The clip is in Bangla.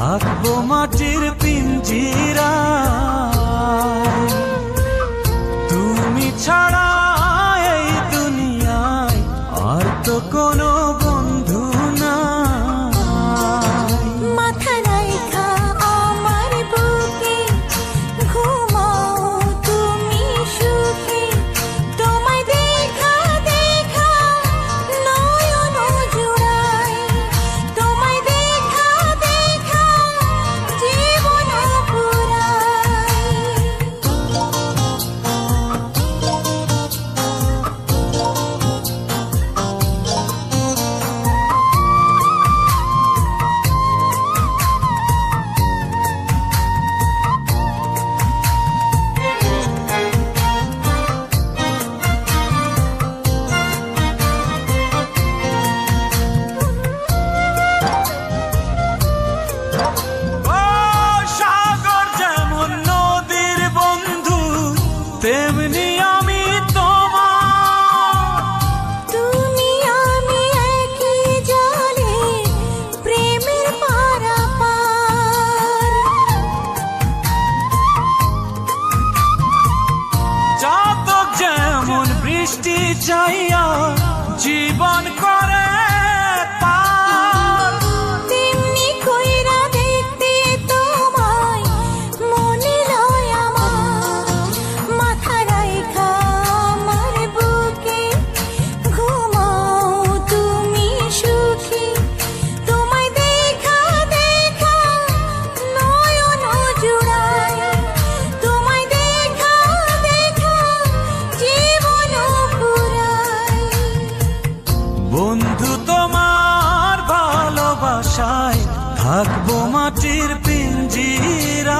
থাকবো মাটির পিঞ্জিরায়। তুমি ছাড়া এই দুনিয়ায় আর তো কোনো বন্ধু নাই। মাথা রাইখা আমার বুকে ঘুমাও তুমি সুখে, তোমায় দেখা দেখা নয়ন জুড়াই, তোমায় দেখা দেখা জীবন পুরাই। ও সাগর যেমন নদীর বন্ধু, তেমনি আমি তোমার। তুমি আমি একই জলে প্রেমের পারাপার। চাতক যেমন বৃষ্টি চাইয়া জীবন করে পার। তেমনি কইরা দেখতে তোমায় মনে লয় আমার। মাথা রাইখা আমার বুকে ঘুমাও তুমি সুখী, তোমায় দেখা দেখা নয়ন জুড়াই, তোমায় দেখা দেখা জীবন পুরাই। বন্ধু তোমার ভালোবাসায় থাকবো মাটির পিঞ্জিরা।